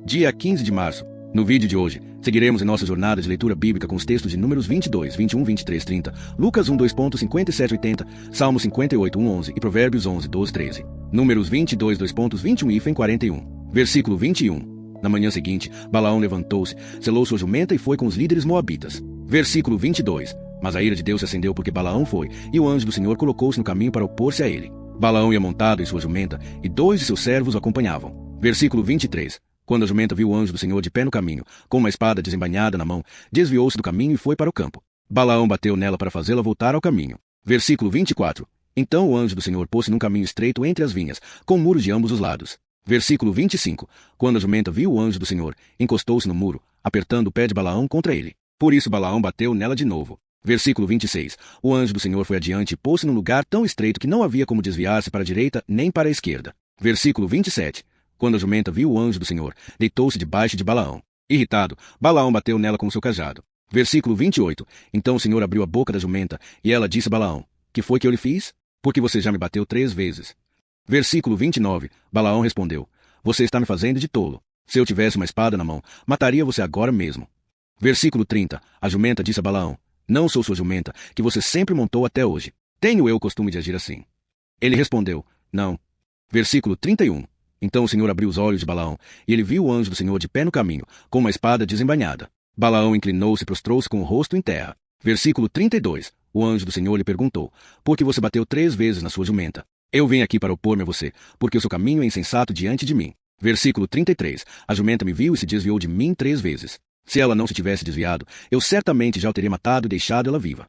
Dia 15 de março. No vídeo de hoje, seguiremos em nossa jornada de leitura bíblica com os textos de Números 22, 21, 23, 30, Lucas 1, 2.57, 80, Salmo 58, 1, 11 e Provérbios 11, 12, 13. Números 22, 2.21 e 41. Versículo 21. Na manhã seguinte, Balaão levantou-se, selou sua jumenta e foi com os líderes moabitas. Versículo 22. Mas a ira de Deus se acendeu porque Balaão foi, e o anjo do Senhor colocou-se no caminho para opor-se a ele. Balaão ia montado em sua jumenta, e 2 de seus servos o acompanhavam. Versículo 23. Quando a jumenta viu o anjo do Senhor de pé no caminho, com uma espada desembainhada na mão, desviou-se do caminho e foi para o campo. Balaão bateu nela para fazê-la voltar ao caminho. Versículo 24. Então o anjo do Senhor pôs-se num caminho estreito entre as vinhas, com muros de ambos os lados. Versículo 25. Quando a jumenta viu o anjo do Senhor, encostou-se no muro, apertando o pé de Balaão contra ele. Por isso Balaão bateu nela de novo. Versículo 26. O anjo do Senhor foi adiante e pôs-se num lugar tão estreito que não havia como desviar-se para a direita nem para a esquerda. Versículo 27. Quando a jumenta viu o anjo do Senhor, deitou-se debaixo de Balaão. Irritado, Balaão bateu nela com seu cajado. Versículo 28. Então o Senhor abriu a boca da jumenta, e ela disse a Balaão: Que foi que eu lhe fiz? Porque você já me bateu 3 vezes. Versículo 29. Balaão respondeu: Você está me fazendo de tolo. Se eu tivesse uma espada na mão, mataria você agora mesmo. Versículo 30. A jumenta disse a Balaão: Não sou sua jumenta, que você sempre montou até hoje. Tenho eu o costume de agir assim? Ele respondeu: Não. Versículo 31. Então o Senhor abriu os olhos de Balaão, e ele viu o anjo do Senhor de pé no caminho, com uma espada desembainhada. Balaão inclinou-se e prostrou-se com o rosto em terra. Versículo 32. O anjo do Senhor lhe perguntou: Por que você bateu 3 vezes na sua jumenta? Eu vim aqui para opor-me a você, porque o seu caminho é insensato diante de mim. Versículo 33. A jumenta me viu e se desviou de mim 3 vezes. Se ela não se tivesse desviado, eu certamente já o teria matado e deixado ela viva.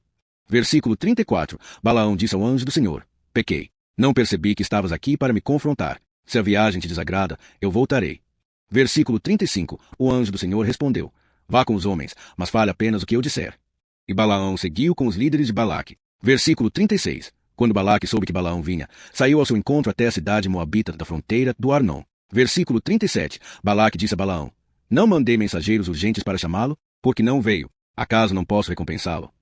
Versículo 34. Balaão disse ao anjo do Senhor: Pequei. Não percebi que estavas aqui para me confrontar. Se a viagem te desagrada, eu voltarei. Versículo 35. O anjo do Senhor respondeu: Vá com os homens, mas fale apenas o que eu disser. E Balaão seguiu com os líderes de Balaque. Versículo 36. Quando Balaque soube que Balaão vinha, saiu ao seu encontro até a cidade moabita da fronteira do Arnon. Versículo 37. Balaque disse a Balaão: Não mandei mensageiros urgentes para chamá-lo, porque não veio. Acaso não posso recompensá-lo?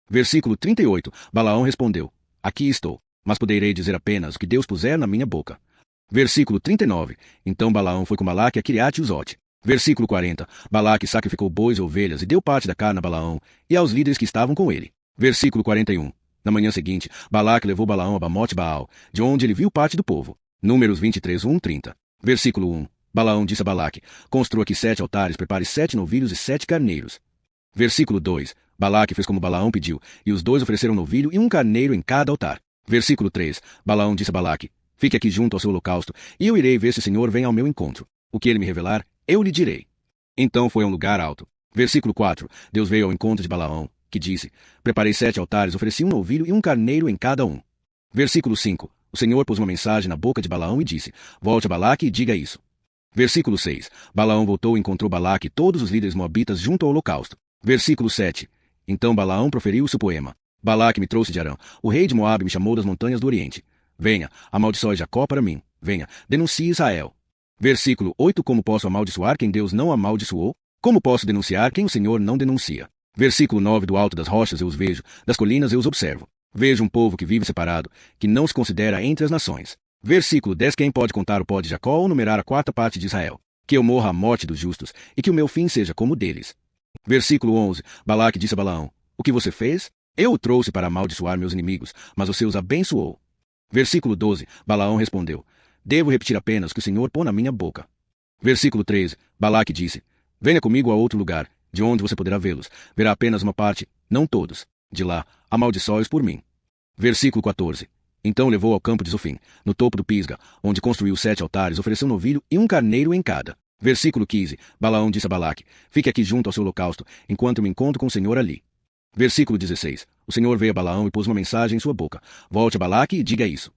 Versículo 38. Balaão respondeu: Aqui estou, mas poderei dizer apenas o que Deus puser na minha boca. Versículo 39. Então Balaão foi com Balaque a Quiriate-Uzote. Versículo 40. Balaque sacrificou bois e ovelhas e deu parte da carne a Balaão e aos líderes que estavam com ele. Versículo 41. Na manhã seguinte, Balaque levou Balaão a Bamote-Baal, de onde ele viu parte do povo. Números 23, 1, 30. Versículo 1. Balaão disse a Balaque: Construa aqui 7 altares, prepare 7 novilhos e 7 carneiros. Versículo 2. Balaque fez como Balaão pediu, e os 2 ofereceram um novilho e um carneiro em cada altar. Versículo 3. Balaão disse a Balaque: Fique aqui junto ao seu holocausto, e eu irei ver se o Senhor vem ao meu encontro. O que ele me revelar, eu lhe direi. Então foi a um lugar alto. Versículo 4. Deus veio ao encontro de Balaão, que disse: Preparei 7 altares, ofereci um novilho e um carneiro em cada um. Versículo 5. O Senhor pôs uma mensagem na boca de Balaão e disse: Volte a Balaque e diga isso. Versículo 6. Balaão voltou e encontrou Balaque e todos os líderes moabitas junto ao holocausto. Versículo 7. Então Balaão proferiu seu poema: Balaque me trouxe de Arã, o rei de Moabe me chamou das montanhas do Oriente. Venha, amaldiçoe Jacó para mim. Venha, denuncie Israel. Versículo 8. Como posso amaldiçoar quem Deus não amaldiçoou? Como posso denunciar quem o Senhor não denuncia? Versículo 9. Do alto das rochas eu os vejo, das colinas eu os observo. Vejo um povo que vive separado, que não se considera entre as nações. Versículo 10. Quem pode contar o pó de Jacó ou numerar a 4ª parte de Israel? Que eu morra a morte dos justos, e que o meu fim seja como o deles. Versículo 11. Balaque disse a Balaão: O que você fez? Eu o trouxe para amaldiçoar meus inimigos, mas você os abençoou. Versículo 12. Balaão respondeu: Devo repetir apenas o que o Senhor pôs na minha boca. Versículo 13. Balaque disse: Venha comigo a outro lugar, de onde você poderá vê-los. Verá apenas uma parte, não todos. De lá, amaldiçoe-os por mim. Versículo 14. Então levou ao campo de Zofim, no topo do Pisga, onde construiu 7 altares, ofereceu um novilho e um carneiro em cada. Versículo 15. Balaão disse a Balaque: Fique aqui junto ao seu holocausto, enquanto eu me encontro com o Senhor ali. Versículo 16. O Senhor veio a Balaão e pôs uma mensagem em sua boca: Volte a Balaque e diga isso.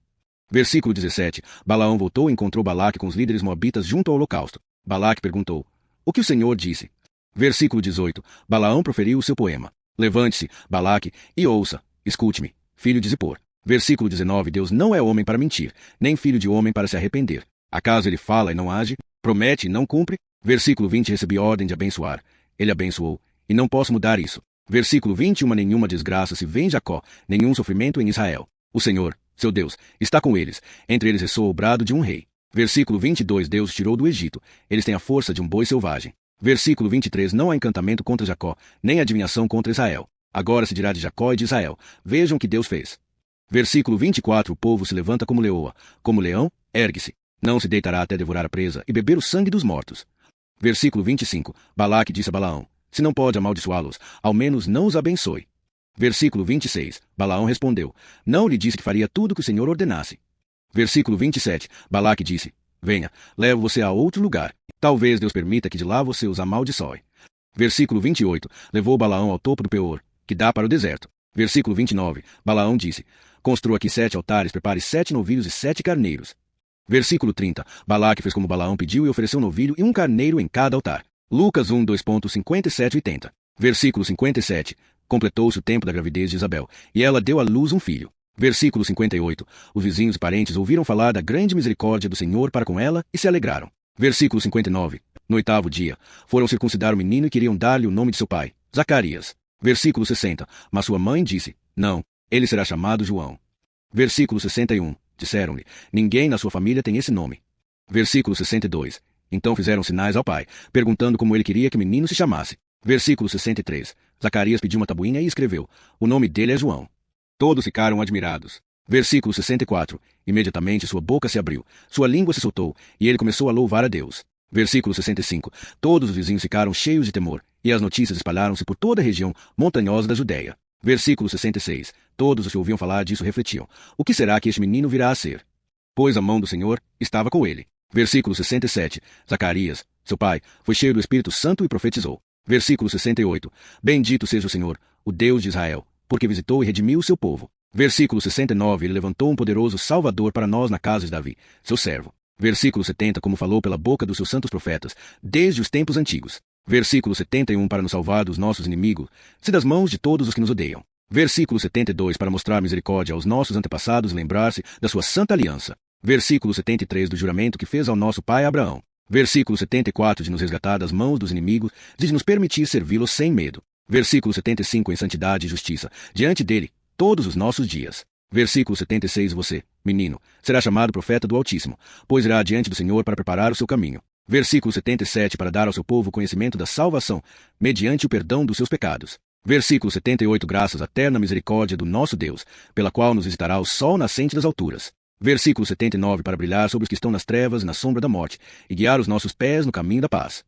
Versículo 17. Balaão voltou e encontrou Balaque com os líderes moabitas junto ao holocausto. Balaque perguntou: O que o Senhor disse? Versículo 18. Balaão proferiu o seu poema: Levante-se, Balaque, e ouça. Escute-me, filho de Zippor. Versículo 19. Deus não é homem para mentir, nem filho de homem para se arrepender. Acaso ele fala e não age? Promete e não cumpre? Versículo 20. Recebi ordem de abençoar. Ele abençoou, e não posso mudar isso. Versículo 21. Nenhuma desgraça se vê em Jacó, nenhum sofrimento em Israel. O Senhor, seu Deus, está com eles. Entre eles ressoa o brado de um rei. Versículo 22. Deus os tirou do Egito. Eles têm a força de um boi selvagem. Versículo 23. Não há encantamento contra Jacó, nem adivinhação contra Israel. Agora se dirá de Jacó e de Israel: vejam o que Deus fez. Versículo 24. O povo se levanta como leoa, como leão, ergue-se. Não se deitará até devorar a presa e beber o sangue dos mortos. Versículo 25. Balaque disse a Balaão: se não pode amaldiçoá-los, ao menos não os abençoe. Versículo 26. Balaão respondeu: não lhe disse que faria tudo que o Senhor ordenasse. Versículo 27. Balaque disse: venha, levo você a outro lugar. Talvez Deus permita que de lá você os amaldiçoe. Versículo 28. Levou Balaão ao topo do Peor, que dá para o deserto. Versículo 29. Balaão disse: construa aqui 7 altares, prepare 7 novilhos e 7 carneiros. Versículo 30. Balaque fez como Balaão pediu e ofereceu um novilho e um carneiro em cada altar. Lucas 1, 2.57-80. Versículo 57. Completou-se o tempo da gravidez de Isabel, e ela deu à luz um filho. Versículo 58. Os vizinhos e parentes ouviram falar da grande misericórdia do Senhor para com ela e se alegraram. Versículo 59. No 8º dia, foram circuncidar o menino e queriam dar-lhe o nome de seu pai, Zacarias. Versículo 60. Mas sua mãe disse: não, ele será chamado João. Versículo 61. Disseram-lhe: ninguém na sua família tem esse nome. Versículo 62. Então fizeram sinais ao pai, perguntando como ele queria que o menino se chamasse. Versículo 63. Zacarias pediu uma tabuinha e escreveu: o nome dele é João. Todos ficaram admirados. Versículo 64. Imediatamente sua boca se abriu, sua língua se soltou, e ele começou a louvar a Deus. Versículo 65. Todos os vizinhos ficaram cheios de temor, e as notícias espalharam-se por toda a região montanhosa da Judéia. Versículo 66. Todos os que ouviam falar disso refletiam: o que será que este menino virá a ser? Pois a mão do Senhor estava com ele. Versículo 67. Zacarias, seu pai, foi cheio do Espírito Santo e profetizou. Versículo 68. Bendito seja o Senhor, o Deus de Israel, porque visitou e redimiu o seu povo. Versículo 69. Ele levantou um poderoso Salvador para nós na casa de Davi, seu servo. Versículo 70. Como falou pela boca dos seus santos profetas, desde os tempos antigos. Versículo 71. Para nos salvar dos nossos inimigos, se das mãos de todos os que nos odeiam. Versículo 72. Para mostrar misericórdia aos nossos antepassados e lembrar-se da sua santa aliança. Versículo 73. Do juramento que fez ao nosso pai Abraão. Versículo 74. De nos resgatar das mãos dos inimigos, de nos permitir servi-los sem medo. Versículo 75. Em santidade e justiça, diante dele, todos os nossos dias. Versículo 76. Você, menino, será chamado profeta do Altíssimo, pois irá diante do Senhor para preparar o seu caminho. Versículo 77. Para dar ao seu povo conhecimento da salvação, mediante o perdão dos seus pecados. Versículo 78. Graças à eterna misericórdia do nosso Deus, pela qual nos visitará o sol nascente das alturas. Versículo 79. Para brilhar sobre os que estão nas trevas e na sombra da morte, e guiar os nossos pés no caminho da paz.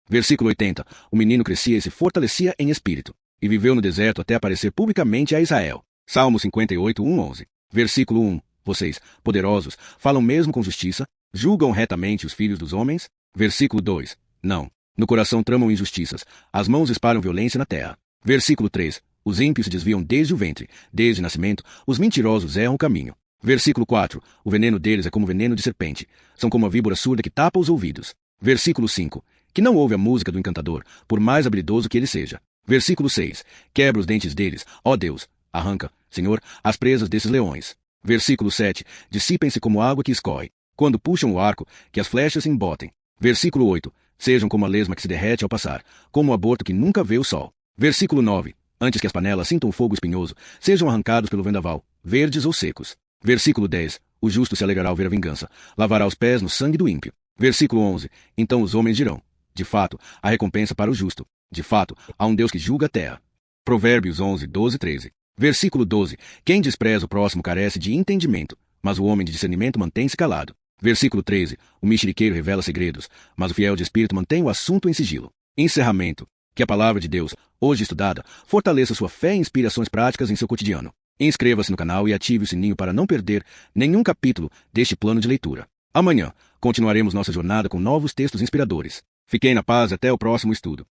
Versículo 80. O menino crescia e se fortalecia em espírito, e viveu no deserto até aparecer publicamente a Israel. Salmo 58, 1-11. Versículo 1. Vocês, poderosos, falam mesmo com justiça? Julgam retamente os filhos dos homens? Versículo 2. Não. No coração tramam injustiças, as mãos espalham violência na terra. Versículo 3. Os ímpios se desviam desde o ventre, desde o nascimento, os mentirosos erram o caminho. Versículo 4. O veneno deles é como veneno de serpente, são como a víbora surda que tapa os ouvidos. Versículo 5. Que não ouve a música do encantador, por mais habilidoso que ele seja. Versículo 6. Quebra os dentes deles, ó Deus, arranca, Senhor, as presas desses leões. Versículo 7. Dissipem-se como água que escorre, quando puxam o arco, que as flechas se embotem. Versículo 8. Sejam como a lesma que se derrete ao passar, como o aborto que nunca vê o sol. Versículo 9. Antes que as panelas sintam fogo espinhoso, sejam arrancados pelo vendaval, verdes ou secos. Versículo 10. O justo se alegrará ao ver a vingança, lavará os pés no sangue do ímpio. Versículo 11. Então os homens dirão: de fato, há recompensa para o justo. De fato, há um Deus que julga a terra. Provérbios 11, 12, 13. Versículo 12. Quem despreza o próximo carece de entendimento, mas o homem de discernimento mantém-se calado. Versículo 13. O mexeriqueiro revela segredos, mas o fiel de espírito mantém o assunto em sigilo. Encerramento. Que a palavra de Deus, hoje estudada, fortaleça sua fé e inspirações práticas em seu cotidiano. Inscreva-se no canal e ative o sininho para não perder nenhum capítulo deste plano de leitura. Amanhã, continuaremos nossa jornada com novos textos inspiradores. Fiquem na paz e até o próximo estudo.